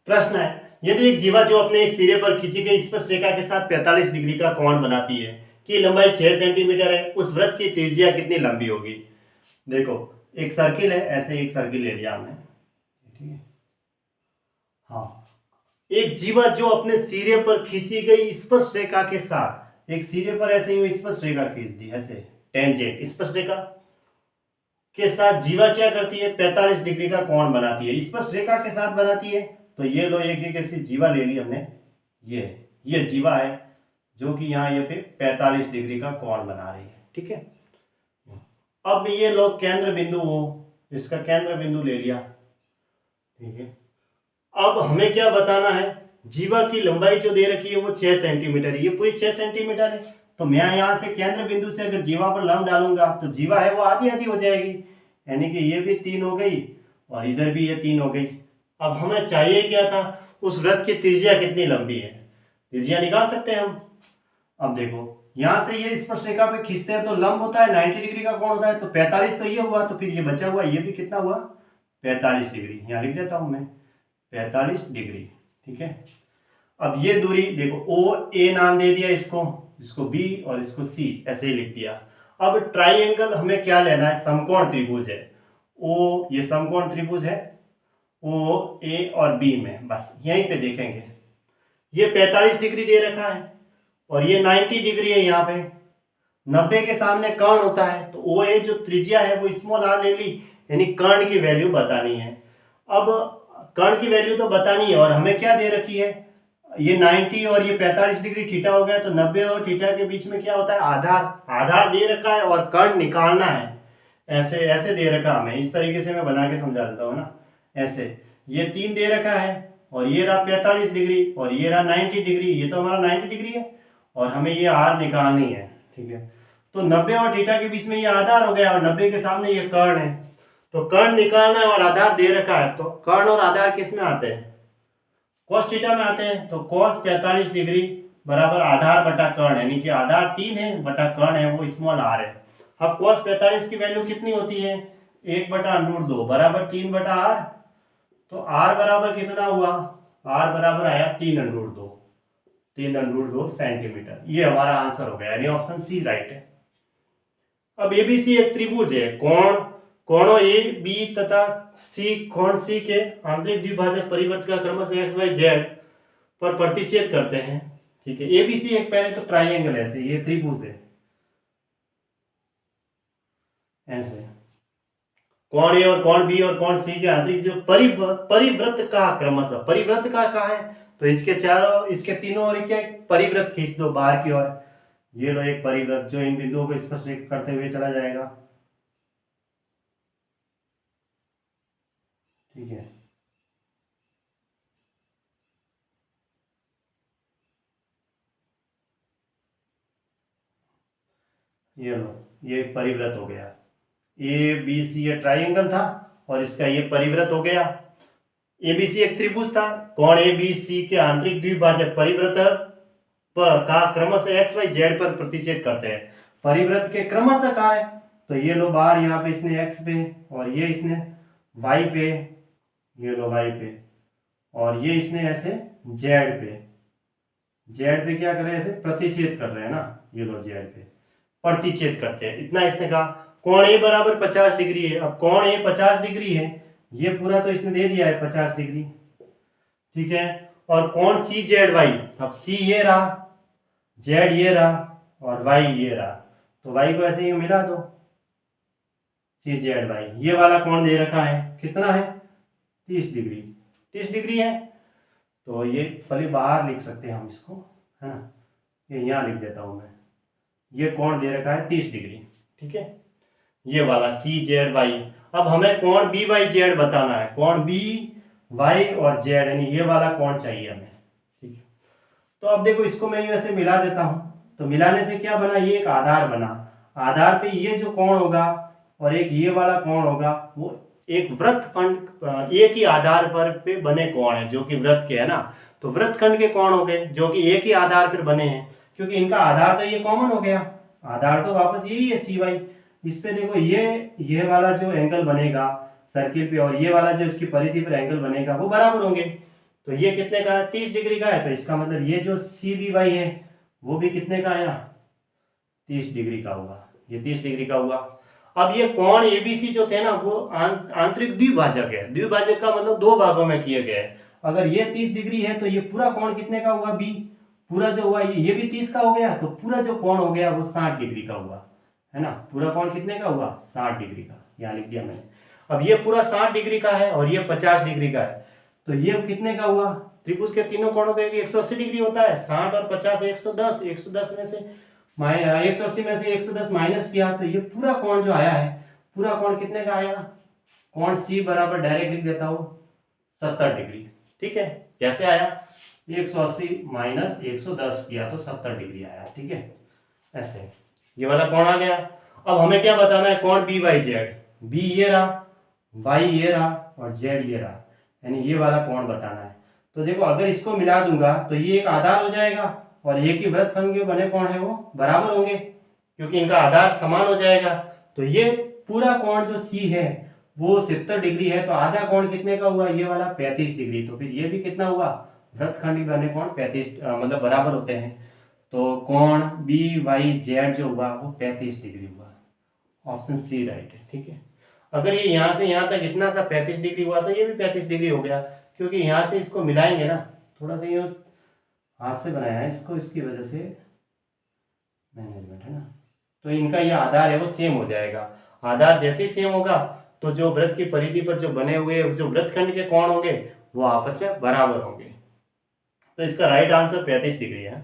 प्रश्न है, यदि एक जीवा जो अपने एक सिरे पर खींची गई स्पर्श रेखा के साथ 45 डिग्री का कोण बनाती है कि लंबाई 6 सेंटीमीटर है, उस वृत्त की त्रिज्या कितनी लंबी होगी। देखो एक सर्किल है, ऐसे एक सर्किल ले लिया हमने, ठीक है। हाँ, एक जीवा जो अपने सिरे पर खींची गई स्पर्श रेखा के साथ, एक सिरे पर ऐसे ही स्पर्श रेखा खींच दी, ऐसे टेंजेंट स्पर्श रेखा के साथ जीवा क्या करती है, 45 डिग्री का कोण बनाती है, स्पर्श रेखा के साथ बनाती है। तो ये लो एक ऐसी जीवा ले ली हमने, ये जीवा है जो कि यहाँ ये पे 45 डिग्री का कोण बना रही है, ठीक है। अब ये लो केंद्र बिंदु हो, इसका केंद्र बिंदु ले लिया, ठीक है। अब हमें क्या बताना है, जीवा की लंबाई जो दे रखी है वो 6 सेंटीमीटर है, ये पूरी 6 सेंटीमीटर है। तो मैं यहाँ से केंद्र बिंदु से अगर जीवा पर लंब डालूंगा तो जीवा है वो आधी आधी हो जाएगी, यानी कि ये भी 3 हो गई और इधर भी ये 3 हो गई। अब हमें चाहिए क्या था, उस वृत्त की त्रिज्या कितनी लंबी है, त्रिज्या निकाल सकते हैं हम। अब देखो यहाँ से ये स्पर्श रेखा पे खींचते हैं तो लंब होता है 90 डिग्री का कोण होता है, तो 45 तो ये हुआ, तो फिर ये बचा हुआ ये भी कितना हुआ, 45 डिग्री, यहाँ लिख देता हूँ मैं 45 डिग्री, ठीक है। अब ये दूरी देखो ओ ए नाम दे दिया इसको बी और इसको सी, ऐसे ही लिख दिया। अब ट्राइएंगल हमें क्या लेना है, समकोण त्रिभुज है, ओ ये समकोण त्रिभुज है, ओ ए और बी में, बस यहीं पे देखेंगे। ये 45 डिग्री दे रखा है और ये 90 डिग्री है, यहाँ पे 90 के सामने कर्ण होता है, तो ओ ए जो त्रिज्या है वो स्मॉल आर ले ली, यानी कर्ण की वैल्यू बतानी है। अब कर्ण की वैल्यू तो बतानी है और हमें क्या दे रखी है, ये 90 और ये 45 डिग्री थीटा हो गया, तो 90 और थीटा के बीच में क्या होता है, आधार दे रखा है और कर्ण निकालना है। ऐसे ऐसे दे रखा हमें, इस तरीके से मैं बना के समझा देता हूँ ना, ऐसे ये 3 दे रखा है और ये रहा 45 डिग्री और ये रहा 90 डिग्री, ये तो हमारा 90 डिग्री है और हमें ये आर निकालनी है, ठीक है। तो 90 और थीटा के बीच में ये आधार हो गया और 90 के सामने ये कर्ण है, तो कर्ण निकालना है और आधार दे रखा है, तो कर्ण और आधार किस में आते हैं, cos थीटा में आते हैं। तो cos 45 डिग्री बराबर आधार बटा कर्ण, यानी कि आधार 3 है बटा कर्ण है वो स्मॉल r है। अब cos 45 की वैल्यू कितनी होती है, 1 बटा √2 बराबर 3 बटा r, तो r बराबर कितना हुआ, r बराबर आया 3 √2 सेंटीमीटर, ये हमारा आंसर हो गया, यानी ऑप्शन सी राइट है। अब एबीसी एक त्रिभुज है, कोणों ए बी तथा सी, कोण सी के आंतरिक द्विभाजक परिवर्त का क्रमशः एक्स वाई जेड पर प्रतिच्छेद करते हैं, ठीक है। एबीसी एक पहले तो ट्राइएंगल ऐसे, ये त्रिभुज है ऐसे, कोण ए और कोण बी और कोण सी के आंतरिक जो परिवृत्त का क्रमशः, परिवृत्त का कहा है, तो इसके तीनों ओर क्या परिवृत्त खींच दो बाहर की ओर, ये लो एक परिवृत्त जो इन बिंदुओं को स्पर्श करते हुए चला जाएगा, ठीक है। ये लो ये एक परिवृत्त हो गया, ए बी सी ये ट्राइंगल था और इसका ये परिवृत्त हो गया। एबीसी एक त्रिभुज था, कोण ए बी सी के आंतरिक द्विभाजक परिवृत्त का क्रमशः एक्स वाई जेड पर प्रतिच्छेद करते हैं। परिवृत्त के क्रमशः कहा है, तो ये लो बाहर यहाँ पे इसने एक्स पे और ये इसने वाई पे, ये लो वाई पे और ये इसने ऐसे जेड पे क्या कर रहे हैं, ऐसे प्रतिच्छेद कर रहे हैं ना, ये लो जेड पे प्रतिच्छेद करते हैं, इतना इसने कहा। कोण ए बराबर 50 डिग्री है, अब कोण ए 50 डिग्री है, ये पूरा तो इसने दे दिया है 50 डिग्री, ठीक है। और कोण सी जेड वाई, अब सी ये रहा, जेड ये रहा और वाई ये रहा, तो वाई को ऐसे ही मिला दो, सी जेड वाई, ये वाला कोण दे रखा है कितना है, 30 डिग्री, 30 डिग्री है, तो ये पहले बाहर लिख सकते हैं हम इसको, है ना, ये यहाँ लिख देता हूँ मैं, ये कोण दे रखा है 30 डिग्री, ठीक है, ये वाला सी जेड वाई। अब हमें कोण बी वाई जेड बताना है, कोण बी वाई और जेड, यानी ये वाला कोण चाहिए हमें, ठीक है। तो अब देखो इसको मैं ऐसे मिला देता हूँ, तो मिलाने से क्या बना, ये एक आधार बना, आधार पे ये जो कोण होगा और एक ये वाला कोण होगा, वो एक वृत्तखंड एक ही आधार पर पे बने कोण है जो कि वृत्त के है ना, तो वृत्तखंड के कोण हो गए जो कि एक ही आधार पर बने हैं, क्योंकि इनका आधार तो ये कॉमन हो गया, आधार तो वापस यही है सी वाई। इस पे देखो ये वाला जो एंगल बनेगा सर्किल पे और ये वाला जो इसकी परिधि पर एंगल बनेगा वो बराबर होंगे, तो ये कितने का है, 30 डिग्री का है। तो इसका मतलब ये जो सी बी वाई है वो भी कितने का आया, 30 डिग्री का हुआ। ये 30 डिग्री का हुआ। अब ये कोण एबीसी जो थे ना वो आंतरिक द्विभाजक है। द्विभाजक का मतलब दो भागों में किए गए हैं। अगर ये 30 डिग्री है तो ये पूरा कोण कितने का हुआ, बी। पूरा जो हुआ ये भी 30 का हो गया, तो पूरा जो कोण हो गया वो 60 डिग्री का हुआ, है ना। पूरा कोण कितने का हुआ, 60 डिग्री का, यहाँ लिख दिया मैंने। अब ये पूरा 60 डिग्री का है और ये 50 डिग्री का है, तो ये कितने का हुआ, त्रिभुज के तीनों कोणों का 180 डिग्री होता है। 60 और 50 110, 110 में से 180 में से 110 माइनस किया, तो ये पूरा कोण जो आया है, पूरा कोण कितने का आया, कोण सी बराबर डायरेक्ट लिख देता हूं 70 डिग्री। ठीक है, कैसे आया, 180 माइनस 110 किया तो 70 डिग्री आया। ठीक है, ऐसे ये वाला कोण आ गया। अब हमें क्या बताना है, कोण बी वाई जेड। बी ये रहा, वाई ये रहा और जेड ये रहा, यानी ये वाला कोण बताना है। तो देखो अगर इसको मिला दूंगा तो ये एक आधार हो जाएगा और एक ही वृत्तखंड के बने कोण है वो बराबर होंगे, क्योंकि इनका आधार समान हो जाएगा। तो ये पूरा कोण जो सी है वो 70 डिग्री है, तो आधा कोण कितने का हुआ, ये वाला 35 डिग्री। तो फिर ये भी कितना हुआ, वृत्तखंड के बने कोण 35 मतलब बराबर होते हैं। तो कोण बी वाई जेड जो हुआ वो 35 डिग्री हुआ। ऑप्शन सी राइट है। ठीक है, अगर ये यहाँ से यहाँ तक इतना सा 35 डिग्री हुआ तो ये भी 35 डिग्री हो गया, क्योंकि यहाँ से इसको मिलाएंगे ना, थोड़ा सा ये हाथ से बनाया है इसको, इसकी वजह से मैनेजमेंट है ना, तो इनका ये आधार है वो सेम हो जाएगा। आधार जैसे ही सेम होगा तो जो वृत्त की परिधि पर जो बने हुए जो वृत्तखंड के कोण होंगे वो आपस में बराबर होंगे। तो इसका राइट आंसर 35 डिग्री है।